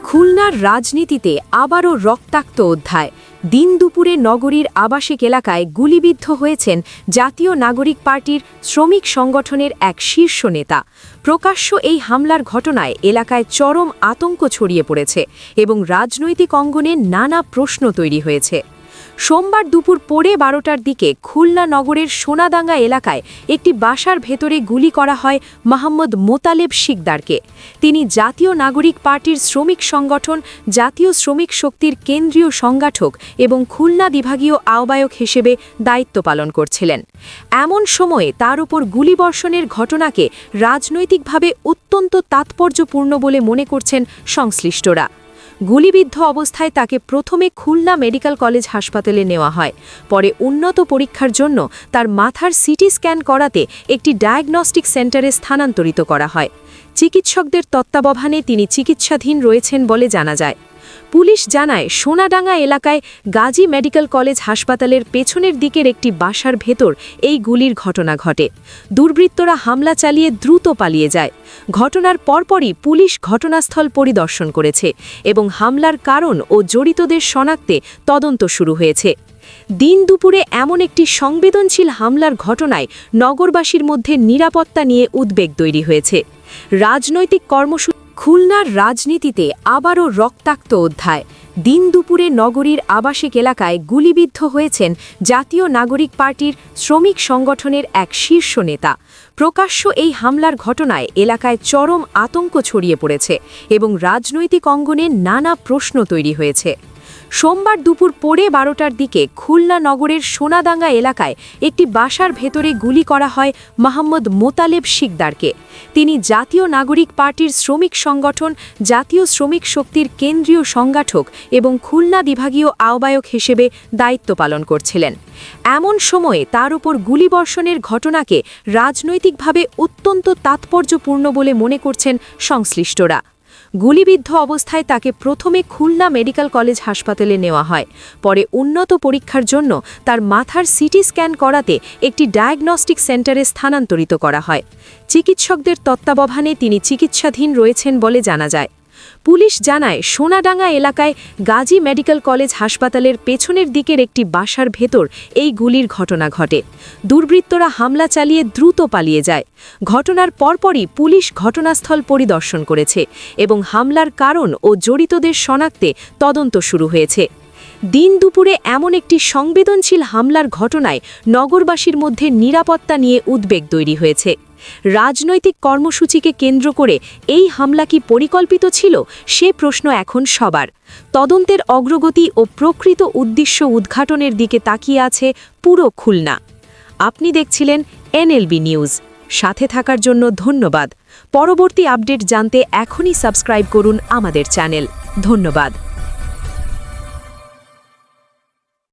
খুলনার রাজনীতিতে আবারও রক্তাক্ত অধ্যায়। দিন দুপুরে নগরীর আবাসিক এলাকায় গুলিবিদ্ধ হয়েছেন জাতীয় নাগরিক পার্টির শ্রমিক সংগঠনের এক শীর্ষ নেতা। প্রকাশ্য এই হামলার ঘটনায় এলাকায় চরম আতঙ্ক ছড়িয়ে পড়েছে এবং রাজনৈতিক অঙ্গনে নানা প্রশ্ন তৈরি হয়েছে। সোমবার দুপুর 12টার দিকে খুলনা নগরের সোনাদাঙ্গা এলাকায় একটি বাসার ভেতরে গুলি করা হয় মোহাম্মদ মোতালেব শিকদারকে। তিনি জাতীয় নাগরিক পার্টির শ্রমিক সংগঠন জাতীয় শ্রমিক শক্তির কেন্দ্রীয় সংগঠক এবং খুলনা বিভাগীয় আহ্বায়ক হিসেবে দায়িত্ব পালন করছিলেন। এমন সময়ে তার উপর গুলিবর্ষণের ঘটনাকে রাজনৈতিকভাবে অত্যন্ত তাৎপর্যপূর্ণ বলে মনে করছেন সংশ্লিষ্টরা। গুলিবিদ্ধ অবস্থায় তাকে প্রথমে খুলনা মেডিকেল কলেজ হাসপাতালে নেওয়া হয়, পরে উন্নত পরীক্ষার জন্য তার মাথার সিটি স্ক্যান করাতে একটি ডায়াগনস্টিক সেন্টারে স্থানান্তরিত করা হয়। চিকিৎসকদের তত্ত্বাবধানে তিনি চিকিৎসাধীন রয়েছেন বলে জানা যায়। পুলিশ জানায়, সোনাডাঙ্গা এলাকায় গাজী মেডিকেল কলেজ হাসপাতালের পেছনের দিকের একটি বাসার ভেতর এই গুলির ঘটনা ঘটে। দুর্বৃত্তরা হামলা চালিয়ে দ্রুত পালিয়ে যায়। ঘটনার পরপরই পুলিশ ঘটনাস্থল পরিদর্শন করেছে এবং হামলার কারণ ও জড়িতদের শনাক্তে তদন্ত শুরু হয়েছে। দিন দুপুরে এমন একটি সংবেদনশীল হামলার ঘটনায় নগরবাসীর মধ্যে নিরাপত্তা নিয়ে উদ্বেগ তৈরি হয়েছে। রাজনৈতিক কর্মসূচি খুলনার রাজনীতিতে আবারও রক্তাক্ত অধ্যায়। দিন দুপুরে নগরীর আবাসিক এলাকায় গুলিবিদ্ধ হয়েছেন জাতীয় নাগরিক পার্টির শ্রমিক সংগঠনের এক শীর্ষ নেতা। প্রকাশ্য এই হামলার ঘটনায় এলাকায় চরম আতঙ্ক ছড়িয়ে পড়েছে এবং রাজনৈতিক অঙ্গনে নানা প্রশ্ন তৈরি হয়েছে। সোমবার দুপুর 12টার দিকে খুলনা নগরের সোনাদাঙ্গা এলাকায় একটি বাসার ভেতরে গুলি করা হয় মোহাম্মদ মোতালেব শিকদারকে। তিনি জাতীয় নাগরিক পার্টির শ্রমিক সংগঠন জাতীয় শ্রমিক শক্তির কেন্দ্রীয় সংগঠক এবং খুলনা বিভাগীয় আহ্বায়ক হিসেবে দায়িত্ব পালন করছিলেন। এমন সময়ে তার উপর গুলিবর্ষণের ঘটনাকে রাজনৈতিকভাবে অত্যন্ত তাৎপর্যপূর্ণ বলে মনে করছেন সংশ্লিষ্টরা। গুলিবিদ্ধ অবস্থায় তাকে প্রথমে খুলনা মেডিকেল কলেজ হাসপাতালে নেওয়া হয়, পরে উন্নত পরীক্ষার জন্য তার মাথার সিটি স্ক্যান করাতে একটি ডায়াগনস্টিক সেন্টারে স্থানান্তরিত করা হয়। চিকিৎসকদের তত্ত্বাবধানে তিনি চিকিৎসাধীন রয়েছেন বলে জানা যায়। পুলিশ জানায়, সোনাডাঙ্গা এলাকায় গাজী মেডিকেল কলেজ হাসপাতালের পেছনের দিকের একটি বাসার ভেতর এই গুলির ঘটনা ঘটে। দুর্বৃত্তরা হামলা চালিয়ে দ্রুত পালিয়ে যায়। ঘটনার পরপরই পুলিশ ঘটনাস্থল পরিদর্শন করেছে এবং হামলার কারণ ও জড়িতদের শনাক্তে তদন্ত শুরু হয়েছে। দিন দুপুরে এমন একটি সংবেদনশীল হামলার ঘটনায় নগরবাসীর মধ্যে নিরাপত্তা নিয়ে উদ্বেগ তৈরি হয়েছে। রাজনৈতিক কর্মসূচিকে কেন্দ্র করে এই হামলা কি পরিকল্পিত ছিল, সে প্রশ্ন এখন সবার। তদন্তের অগ্রগতি ও প্রকৃত উদ্দেশ্য উদ্ঘাটনের দিকে তাকিয়ে আছে পুরো খুলনা। আপনি দেখছিলেন এনএলবি নিউজ। সাথে থাকার জন্য ধন্যবাদ। পরবর্তী আপডেট জানতে এখনই সাবস্ক্রাইব করুন আমাদের চ্যানেল। ধন্যবাদ।